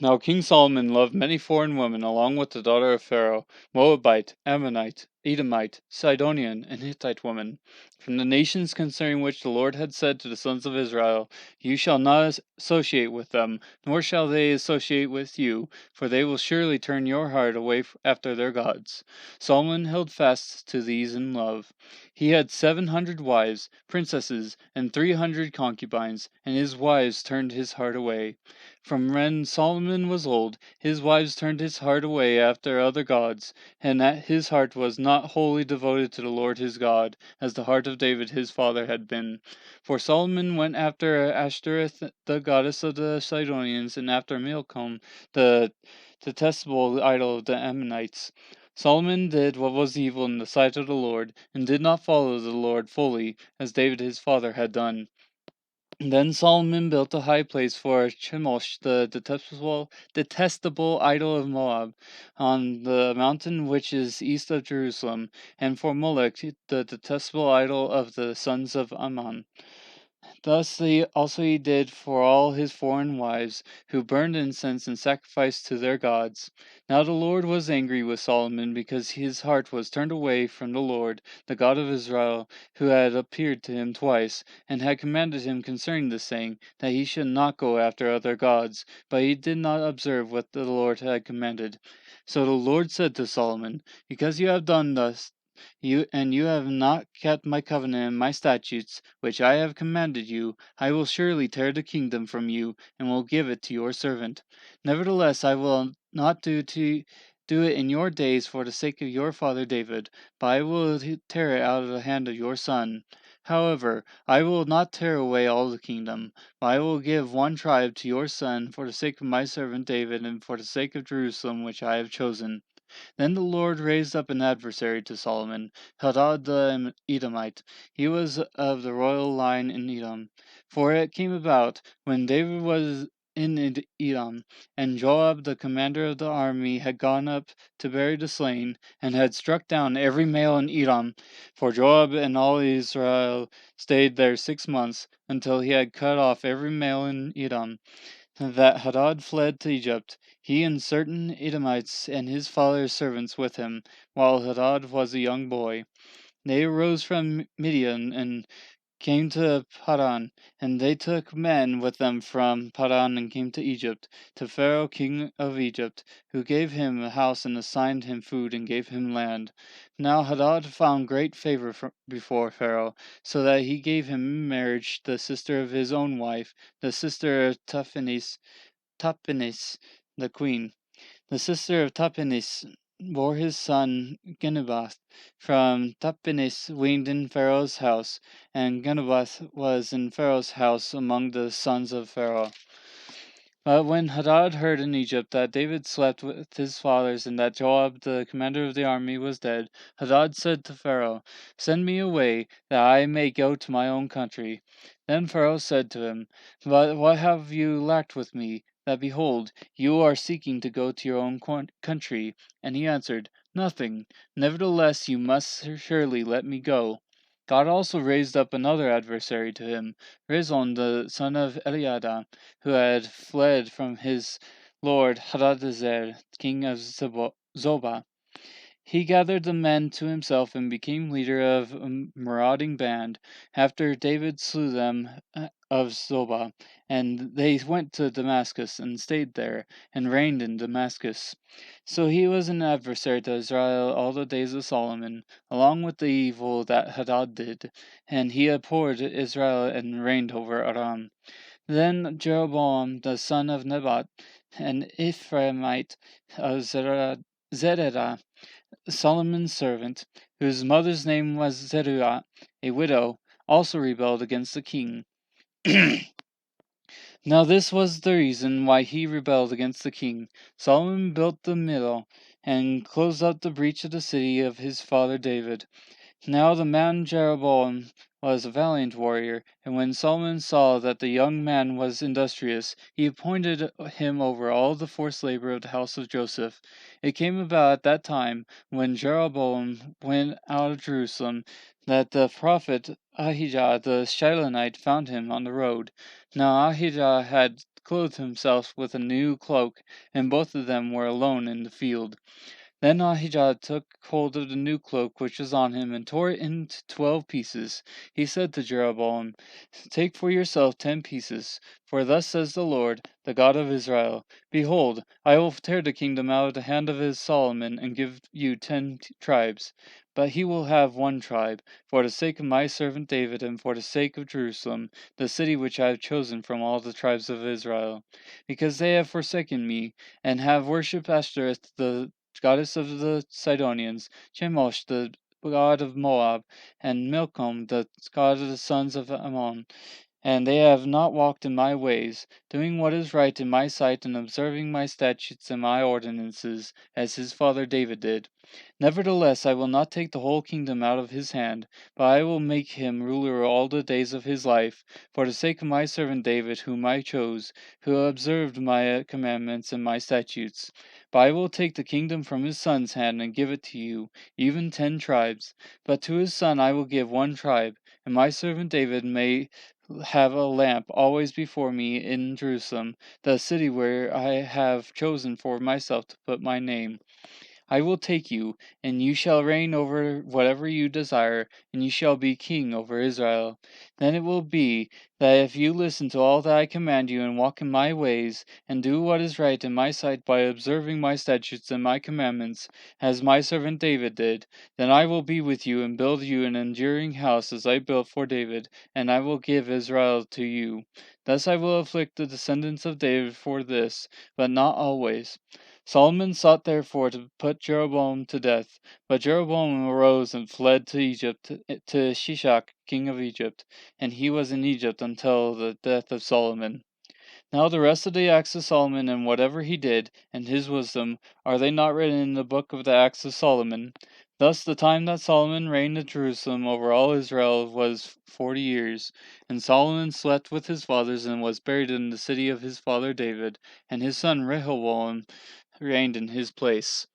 Now King Solomon loved many foreign women, along with the daughter of Pharaoh, Moabite, Ammonite, Edomite, Sidonian, and Hittite women, from the nations concerning which the Lord had said to the sons of Israel, You shall not associate with them, nor shall they associate with you, for they will surely turn your heart away after their gods. Solomon held fast to these in love. He had 700 wives, princesses, and 300 concubines, and his wives turned his heart away. From when Solomon was old, his wives turned his heart away after other gods, and that his heart was not wholly devoted to the Lord his God, as the heart of David his father had been. For Solomon went after Ashtoreth, the goddess of the Sidonians, and after Milcom, the detestable idol of the Ammonites. Solomon did what was evil in the sight of the Lord, and did not follow the Lord fully, as David his father had done. Then Solomon built a high place for Chemosh, the detestable idol of Moab, on the mountain which is east of Jerusalem, and for Molech, the detestable idol of the sons of Ammon. Thus he did for all his foreign wives, who burned incense and sacrificed to their gods. Now the Lord was angry with Solomon, because his heart was turned away from the Lord, the God of Israel, who had appeared to him twice, and had commanded him concerning this saying, that he should not go after other gods, but he did not observe what the Lord had commanded. So the Lord said to Solomon, Because you have done thus, you have not kept my covenant and my statutes, which I have commanded you, I will surely tear the kingdom from you, and will give it to your servant. Nevertheless, I will not do it in your days for the sake of your father David, but I will tear it out of the hand of your son. However, I will not tear away all the kingdom, but I will give one tribe to your son for the sake of my servant David, and for the sake of Jerusalem which I have chosen. Then the Lord raised up an adversary to Solomon, Hadad the Edomite. He was of the royal line in Edom. For it came about, when David was in Edom, and Joab the commander of the army had gone up to bury the slain, and had struck down every male in Edom. For Joab and all Israel stayed there 6 months, until he had cut off every male in Edom, that Hadad fled to Egypt, he and certain Edomites and his father's servants with him, while Hadad was a young boy. They arose from Midian and came to Paran, and they took men with them from Paran and came to Egypt, to Pharaoh king of Egypt, who gave him a house and assigned him food and gave him land. Now Hadad found great favor before Pharaoh, so that he gave him in marriage the sister of his own wife, the sister of Tahpenes, the queen. The sister of Tahpenes bore his son Genubath. From Tahpenes weaned in Pharaoh's house, and Genubath was in Pharaoh's house among the sons of Pharaoh. But when Hadad heard in Egypt that David slept with his fathers, and that Joab, the commander of the army, was dead, Hadad said to Pharaoh, Send me away, that I may go to my own country. Then Pharaoh said to him, But what have you lacked with me, that behold, you are seeking to go to your own country? And he answered, Nothing. Nevertheless, you must surely let me go. God also raised up another adversary to him, Rezon the son of Eliada, who had fled from his lord Hadadezer, king of Zobah. He gathered the men to himself and became leader of a marauding band. After David slew them of Zobah, and they went to Damascus and stayed there, and reigned in Damascus. So he was an adversary to Israel all the days of Solomon, along with the evil that Hadad did, and he abhorred Israel and reigned over Aram. Then Jeroboam the son of Nebat, an Ephraimite of Zerah, Solomon's servant, whose mother's name was Zeruiah, a widow, also rebelled against the king. Now this was the reason why he rebelled against the king. Solomon built the middle, and closed up the breach of the city of his father David. Now the man Jeroboam was a valiant warrior, and when Solomon saw that the young man was industrious, he appointed him over all the forced labor of the house of Joseph. It came about at that time, when Jeroboam went out of Jerusalem, that the prophet Ahijah the Shilonite found him on the road. Now Ahijah had clothed himself with a new cloak, and both of them were alone in the field. Then Ahijah took hold of the new cloak which was on him, and tore it into 12 pieces. He said to Jeroboam, Take for yourself 10 pieces, for thus says the Lord, the God of Israel, Behold, I will tear the kingdom out of the hand of his Solomon, and give you 10 tribes. But he will have one tribe, for the sake of my servant David, and for the sake of Jerusalem, the city which I have chosen from all the tribes of Israel. Because they have forsaken me, and have worshipped Ashtoreth, the goddess of the Sidonians, Chemosh, the god of Moab, and Milcom, the god of the sons of Ammon. And they have not walked in my ways, doing what is right in my sight, and observing my statutes and my ordinances, as his father David did. Nevertheless, I will not take the whole kingdom out of his hand, but I will make him ruler all the days of his life, for the sake of my servant David, whom I chose, who observed my commandments and my statutes. But I will take the kingdom from his son's hand, and give it to you, even 10 tribes. But to his son I will give one tribe, and my servant David may have a lamp always before me in Jerusalem, the city where I have chosen for myself to put my name. I will take you, and you shall reign over whatever you desire, and you shall be king over Israel. Then it will be that if you listen to all that I command you, and walk in my ways, and do what is right in my sight by observing my statutes and my commandments, as my servant David did, then I will be with you and build you an enduring house as I built for David, and I will give Israel to you. Thus I will afflict the descendants of David for this, but not always. Solomon sought therefore to put Jeroboam to death, but Jeroboam arose and fled to Egypt, to Shishak, king of Egypt, and he was in Egypt until the death of Solomon. Now the rest of the acts of Solomon, and whatever he did, and his wisdom, are they not written in the book of the acts of Solomon? Thus the time that Solomon reigned at Jerusalem over all Israel was 40 years. And Solomon slept with his fathers, and was buried in the city of his father David, and his son Rehoboam reigned in his place.